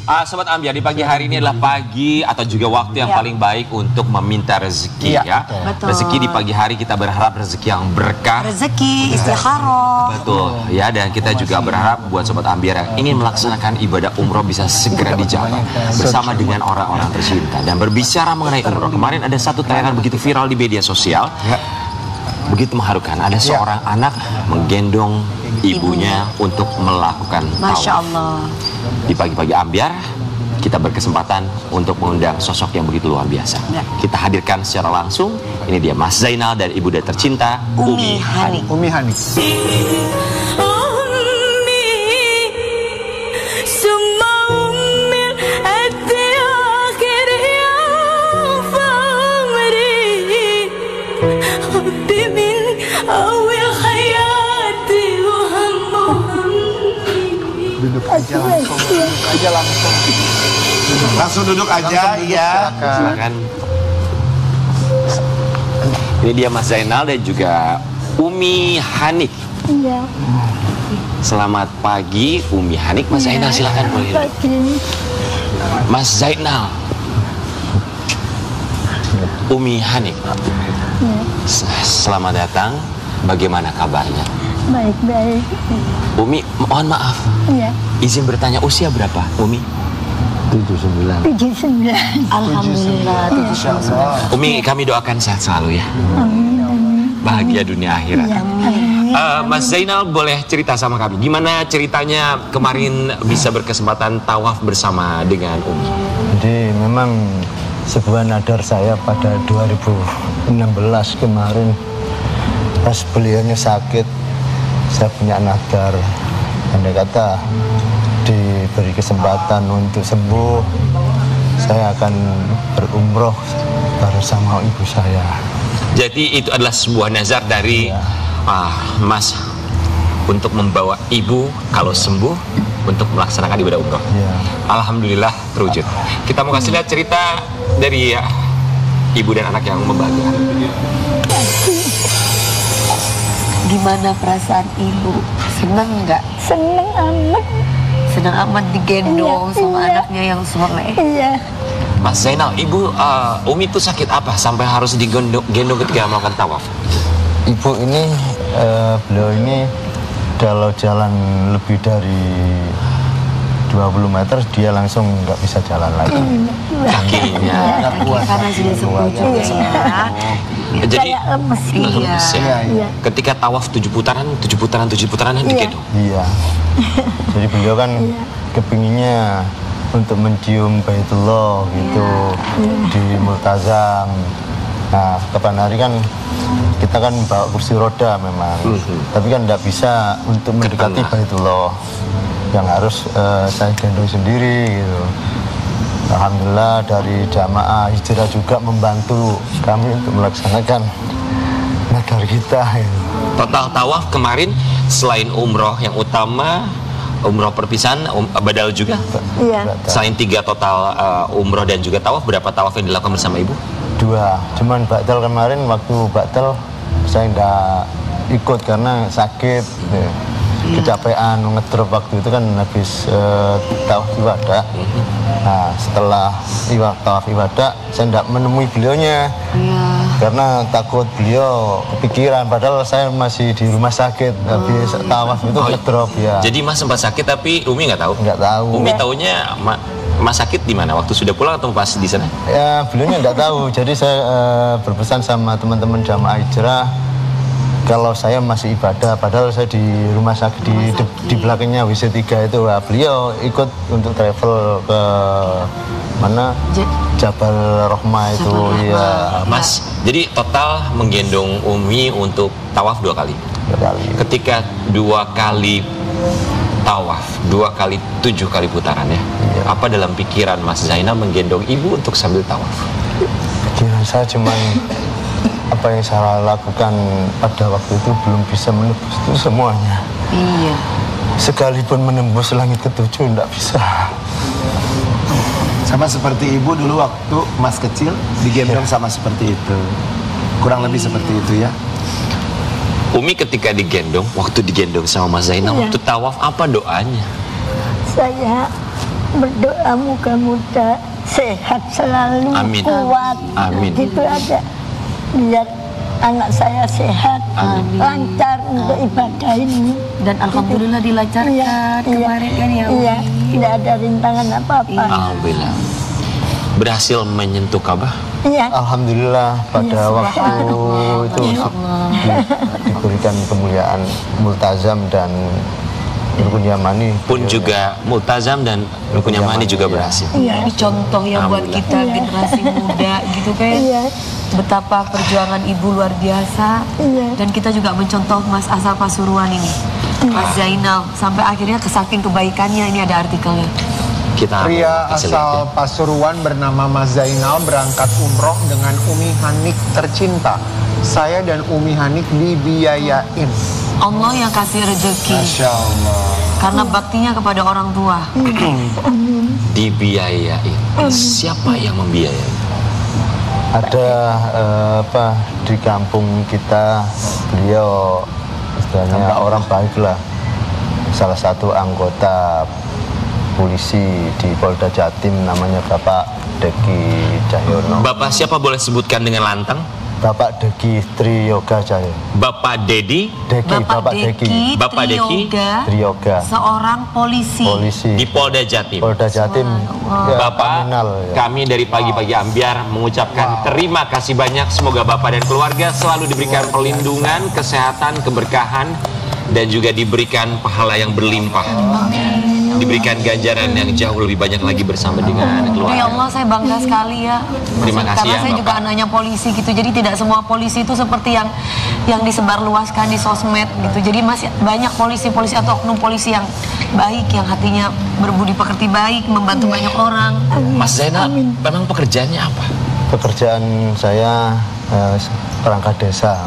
Sobat Ambiar, di pagi hari ini adalah pagi atau juga waktu yang paling baik untuk meminta rezeki ya. Betul. Rezeki di pagi hari kita berharap rezeki yang berkah. Rezeki, istikharah. Betul ya, dan kita juga berharap buat Sobat Ambiar yang ingin melaksanakan ibadah umroh bisa segera dijawab bersama dengan orang-orang tercinta. Dan berbicara mengenai umroh, kemarin ada satu tayangan begitu viral di media sosial. Begitu mengharukan, ada seorang anak menggendong ibunya untuk melakukan Masya tawaf. Allah. Di pagi-pagi Ambiar, kita berkesempatan untuk mengundang sosok yang begitu luar biasa. Kita hadirkan secara langsung, ini dia Mas Zainal dan ibunda tercinta Umi Hanik. Umi Hanik. Duduk aja langsung. Langsung duduk aja, ya. Silakan. Ini dia Mas Zainal dan juga Umi Hanik. Iya. Selamat pagi Umi Hanik. Mas Zainal silakan boleh. Mas Zainal. Umi Hanik. Selamat datang. Bagaimana kabarnya? Baik-baik. Umi, mohon maaf. Iya. Izin bertanya, usia berapa, Umi? 79. 79. Alhamdulillah. 79. Umi, kami doakan sehat selalu ya. Amin. Bahagia dunia akhirat. Iya. Amin. Mas Zainal boleh cerita sama kami, gimana ceritanya kemarin bisa berkesempatan tawaf bersama dengan Umi? Jadi memang sebuah nadar saya pada 2016 kemarin, pas beliaunya sakit, saya punya nadar, andai kata diberi kesempatan untuk sembuh, saya akan berumroh bersama ibu saya. Jadi itu adalah sebuah nazar dari Mas untuk membawa ibu kalau sembuh untuk melaksanakan ibadah umroh. Alhamdulillah terwujud. Kita mau kasih lihat cerita dari ibu dan anak yang membahagiakan. Gimana perasaan ibu? Seneng nggak? Seneng amat. Seneng amat digendong sama anaknya yang soleh. Iya. Mas Zainal, ibu Umi itu sakit apa sampai harus digendong ketika melakukan tawaf? Ibu ini, beliau ini kalau jalan lebih dari 20 meter dia langsung nggak bisa jalan lagi. Kakinya nggak kuat. Karena sudah sembuh juga ya. Jadi Kayak lemes. lemes ya. Iya. Ketika tawaf 7 putaran digendong. Iya. Jadi beliau kan kepinginnya untuk mencium Baitullah gitu di Multazam. Nah, kapan hari kan kita kan bawa kursi roda memang, tapi kan tidak bisa untuk mendekati Baitullah, yang harus saya gendong sendiri gitu. Alhamdulillah dari jamaah hijrah juga membantu kami untuk melaksanakan nadar kita gitu. Total tawaf kemarin selain umroh yang utama, umroh perpisahan, badal juga. Iya. Selain 3 total umroh dan juga tawaf, berapa tawaf yang dilakukan bersama ibu? 2, cuman baktal kemarin waktu baktal saya nggak ikut karena sakit gitu. Kecapean ngedrop waktu itu kan habis tawaf ibadah. Nah setelah tawaf ibadah saya nggak menemui beliaunya karena takut beliau kepikiran, padahal saya masih di rumah sakit habis tawaf itu ngedrop ya. Jadi Mas sempat sakit tapi Umi nggak tahu? Nggak tahu. Umi taunya Mas sakit di mana? Waktu sudah pulang atau pas di sana? Ya, beliaunya nggak tahu. Jadi saya berpesan sama teman-teman jamaah hijrah, kalau saya masih ibadah, padahal saya di rumah sakit di belakangnya WC3 itu. Beliau ikut untuk travel ke mana? Jabal Rahmah itu. Ya. Mas, jadi total menggendong Umi untuk tawaf 2 kali. 2 kali. Ketika 2 kali tawaf, 2 kali 7 kali putaran ya. Apa dalam pikiran Mas Zainal menggendong ibu untuk sambil tawaf? Pikiran saya cuman apa yang saya lakukan pada waktu itu belum bisa menembus itu semuanya. Iya. Sekalipun menembus langit ke-7 enggak bisa. Sama seperti ibu dulu waktu Mas kecil digendong sama seperti itu. Kurang lebih seperti itu ya. Umi ketika waktu digendong sama Mas Zainal, waktu tawaf apa doanya? Saya berdoa mudah-mudahan sehat selalu, Amin. kuat. Amin. Gitu aja. Biar anak saya sehat, lancar untuk ibadah ini. Dan alhamdulillah dilancarkan kemarin kan ya Umi. Iya, tidak ada rintangan apa-apa. Alhamdulillah. Berhasil menyentuh Ka'bah? Iya. Alhamdulillah pada waktu itu diberikan kemuliaan multazam dan rukun yamani Pun juga multazam dan rukun yamani juga berhasil. Ini contoh ya buat kita generasi muda gitu kan. Iya. Betapa perjuangan ibu luar biasa. Iya. Dan kita juga mencontoh Mas Asal Pasuruan ini, Mas Zainal, sampai akhirnya kesaking kebaikannya ini ada artikelnya. Kita Pria kasih lihat asal ya. Pasuruan bernama Mas Zainal berangkat umroh dengan Umi Hanik tercinta. Saya dan Umi Hanik dibiayain. Allah yang kasih rezeki Masya Allah. karena baktinya kepada orang tua. Dibiayain. Siapa yang membiayai? ada di kampung kita beliau istilahnya orang baik lah, salah satu anggota polisi di Polda Jatim namanya Bapak Deki Cahyono. Bapak siapa boleh sebutkan dengan lantang? Bapak Deki Triyoga Cahyono. Bapak Dedi Bapak Deki Bapak Deki Triyoga, seorang polisi. di Polda Jatim. Polda Jatim. Ya, Bapak, kriminal, ya. kami dari Pagi-Pagi Ambiar mengucapkan terima kasih banyak. Semoga Bapak dan keluarga selalu diberikan perlindungan, kesehatan, keberkahan, dan juga diberikan pahala yang berlimpah. Diberikan ganjaran yang jauh lebih banyak lagi bersama dengan Ya keluarga. Allah, saya bangga sekali ya. Terima kasih Karena ya, saya juga Bapak. anaknya polisi gitu. Jadi tidak semua polisi itu seperti yang disebarluaskan di sosmed gitu. Jadi masih banyak polisi-polisi atau oknum polisi yang baik, yang hatinya berbudi pekerti baik, membantu banyak orang. Mas Zainal, memang pekerjaannya apa? Pekerjaan saya perangkat desa,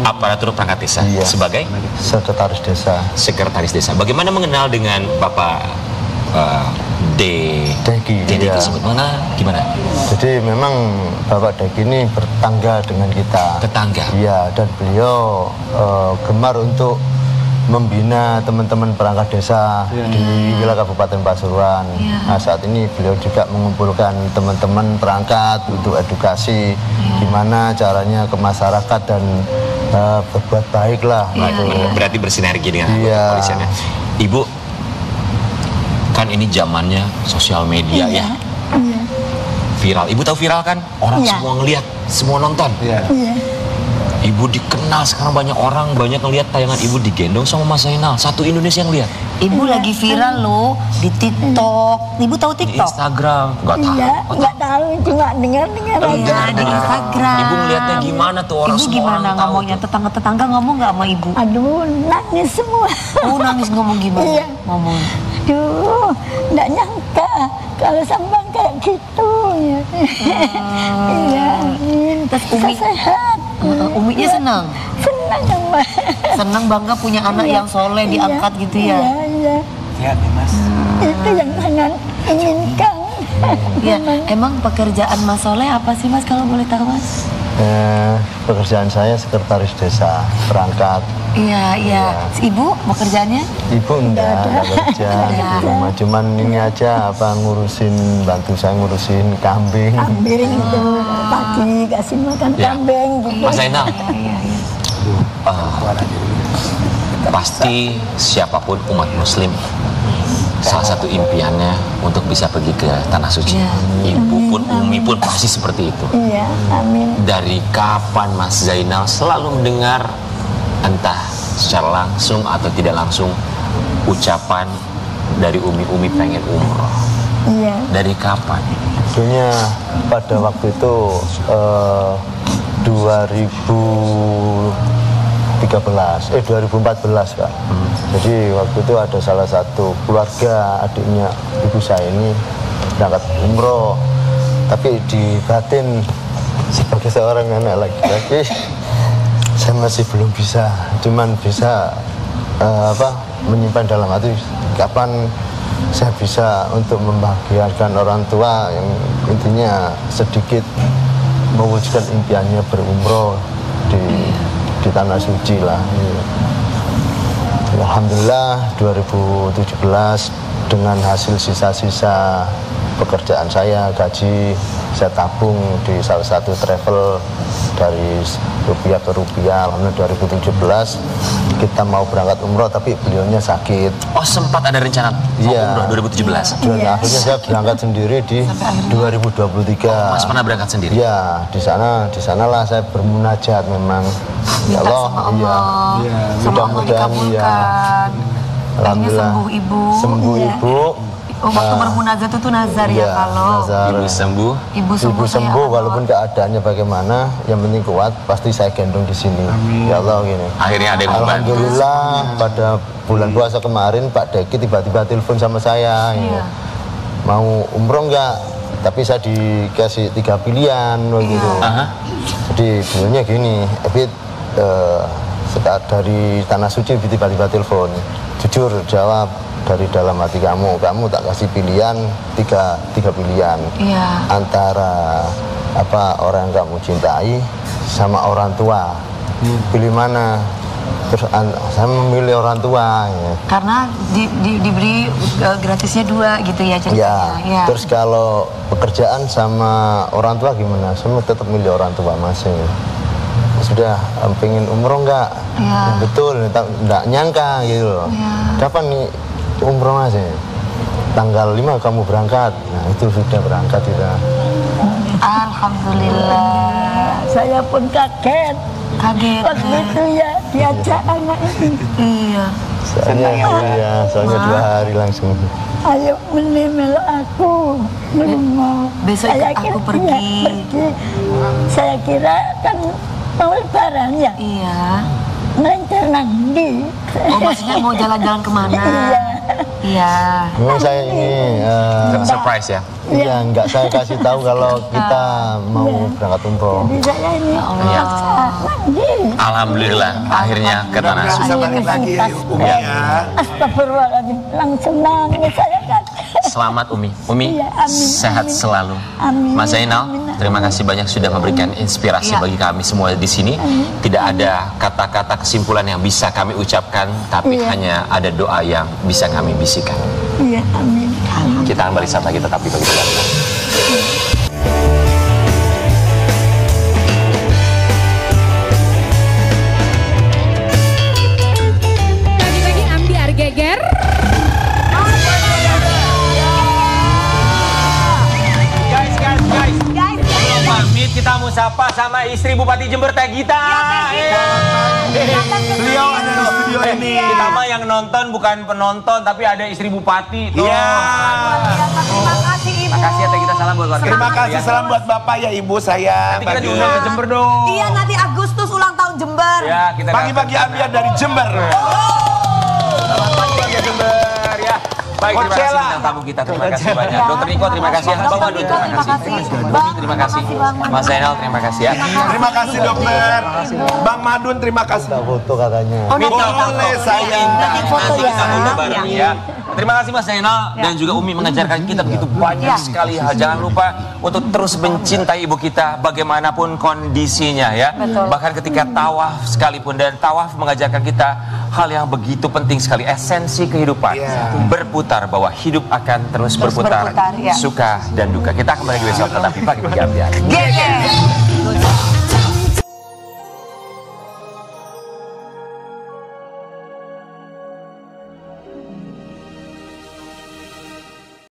Aparatur perangkat desa. Iya. Sebagai sekretaris desa. sekretaris desa. Bagaimana mengenal dengan Bapak Deki, Deki iya. tersebut? Gimana? Jadi memang Bapak Deki ini bertangga dengan kita. Tetangga. Iya, dan beliau gemar untuk membina teman-teman perangkat desa di wilayah Kabupaten Pasuruan. Nah, saat ini beliau juga mengumpulkan teman-teman perangkat untuk edukasi gimana caranya ke masyarakat dan berbuat baik lah. gitu. Berarti bersinergi dengan Iya. kepolisian ya. Ibu, kan ini zamannya sosial media ya. Viral. Ibu tahu viral kan? Orang Iya. semua ngelihat, semua nonton. Iya. Iya. Ibu dikenal sekarang, banyak orang banyak ngelihat tayangan ibu digendong sama Mas Zainal. Satu Indonesia yang lihat. Ibu lagi viral loh di TikTok. Ibu tahu Di TikTok? Instagram. Nggak tahu. Iya, nggak tahu, cuma dengar-dengar aja. Iya, di Instagram. Ibu ngelihatnya gimana tuh orang Ibu semua gimana orang tahu ngomongnya? tuh. Tetangga-tetangga ngomong nggak sama ibu? Aduh, nangis semua. Oh, nangis ngomong gimana? Iya. Ngomong. Aduh, nggak nyangka kalau Sambang kayak gitu. Ya. Iya, Terus bisa Umi, sehat. Uminya senang. Senang sama. Senang bangga punya anak yang soleh diangkat gitu ya. Iya, iya. Lihat nih Mas. Itu yang sangat inginkan. Iya, emang pekerjaan Mas Soleh apa sih Mas kalau boleh tahu Mas? Pekerjaan saya sekretaris desa perangkat. Iya, iya. Ibu pekerjaannya? Ibu enggak kerja di rumah, cuman ini aja ngurusin, bantu saya ngurusin kambing. Kambing itu pagi kasih makan Ya. kambing gitu. Mas Zainal, Iya, iya. pasti siapapun umat muslim salah satu impiannya untuk bisa pergi ke Tanah Suci. Iya. Ibu pun, Umi pun pasti seperti itu. Iya, amin. Dari kapan Mas Zainal selalu mendengar, entah secara langsung atau tidak langsung, ucapan dari Umi pengen umroh? Iya. Dari kapan? Sebenarnya pada waktu itu 2014 Pak. Jadi waktu itu ada salah satu keluarga adiknya ibu saya ini berangkat umroh, tapi di batin sebagai seorang anak laki-laki saya masih belum bisa, cuman bisa menyimpan dalam hati kapan saya bisa untuk membahagiakan orang tua yang intinya sedikit mewujudkan impiannya berumroh di Tanah Suci lah. Alhamdulillah 2017 dengan hasil sisa-sisa pekerjaan saya, gaji saya tabung di salah satu travel dari rupiah ke rupiah. Alhamdulillah 2017 kita mau berangkat umroh tapi beliaunya sakit. Oh, sempat ada rencana mau Iya. umroh 2017. Dan akhirnya saya berangkat sendiri di 2023. Mas pernah berangkat sendiri? Iya, di sanalah saya bermunajat memang. Ya Minta Allah, sama iya. Allah, sama Allah Mudah-mudahan ya. dikabulkan. Akhirnya sembuh ibu. Sembuh ibu. Oh, waktu bermunajat itu nazar ya Iya, kalau nazar. Ibu sembuh. ibu sembuh, saya sembuh Allah. walaupun keadaannya bagaimana, yang penting kuat, pasti saya gendong di sini. Ya Allah gini. Akhirnya ada yang membantu. Alhamdulillah pada bulan puasa kemarin Pak Deki tiba-tiba telepon sama saya. Iya. Mau umroh enggak? Tapi saya dikasih 3 pilihan waktu itu. Aha. Jadi beliaunya gini, Ebit dari Tanah Suci tiba-tiba telepon. Jujur jawab dari dalam hati kamu tak kasih pilihan tiga pilihan. Iya. Antara orang yang kamu cintai sama orang tua. Pilih mana? Terus saya memilih orang tua. Ya. Karena diberi gratisnya 2 gitu ya ceritanya. Ya, terus kalau pekerjaan sama orang tua gimana? Saya tetap milih orang tua masing. Sudah pengen umroh enggak? Ya. Betul, enggak nyangka gitu loh. Ya. Kapan nih umroh Mas? Tanggal 5 kamu berangkat. Nah, itu sudah berangkat kita. Alhamdulillah. Saya pun kaget. Kaget. Waktu itu ya diajak anak ini. Iya. Soalnya 2 hari langsung. Ayo menimel aku rumah. Besok aku pergi. Pergi. Saya kira kan mau lebaran ya. Iya. Melancar nanti. Oh, maksudnya mau jalan-jalan kemana? Iya. Iya. Memang saya ini Surprise ya. iya enggak saya kasih tahu kalau kita mau berangkat umroh. Jadi saya ini Iya. nanti. Alhamdulillah akhirnya ke Tanah Suci. Balik lagi ya Umi ya. Astagfirullahaladzim, langsung nangis saya kan. Selamat Umi. Umi Iya, amin, sehat amin. selalu. Amin, Mas Zainal, amin. terima kasih banyak sudah memberikan inspirasi Iya. bagi kami semua di sini. Tidak ada kata-kata kesimpulan yang bisa kami ucapkan, tapi Iya. hanya ada doa yang bisa kami bisikan. Iya, amin. Kita akan balik saat lagi tetapi bagi keluarga. Bagi-bagi ambiar geger. Guys. Belum pamit kita mau sapa sama istri Bupati Jember Teh Gita. Beliau ada di studio ini. Kita mah yang nonton bukan penonton tapi ada istri Bupati tuh. Iya. Terima kasih Ibu. Makasih ya Teh Gita, salam buat keluarga. Terima kasih, salam buat Bapak ya Ibu saya. Nanti kita diundang ke Jember dong. Iya, nanti Agustus ulang tahun Jember. Ya, kita Pagi-pagi ambiar dari Jember. Selamat pagi warga Jember ya. Baik, terima kasih bintang tamu kita. Terima kasih banyak. Dokter Niko, terima kasih ya. Bang Madu, terima kasih. Bang, terima kasih. Mas Zainal, terima kasih ya. Terima kasih dokter. Bang Madun, terima kasih. Kita foto katanya. Boleh saya. Nanti foto Nanti ya. kita foto bareng ya. Terima kasih Mas Zainal dan juga Umi mengajarkan kita begitu banyak sekali hal. Jangan lupa untuk terus mencintai ibu kita bagaimanapun kondisinya ya. Betul. Bahkan ketika tawaf sekalipun, dan tawaf mengajarkan kita hal yang begitu penting sekali, esensi kehidupan. Berputar, bahwa hidup akan terus berputar, berputar, ya. suka dan duka. Kita kembali lagi besok tetapi pagi-pagi ambiar. Geger.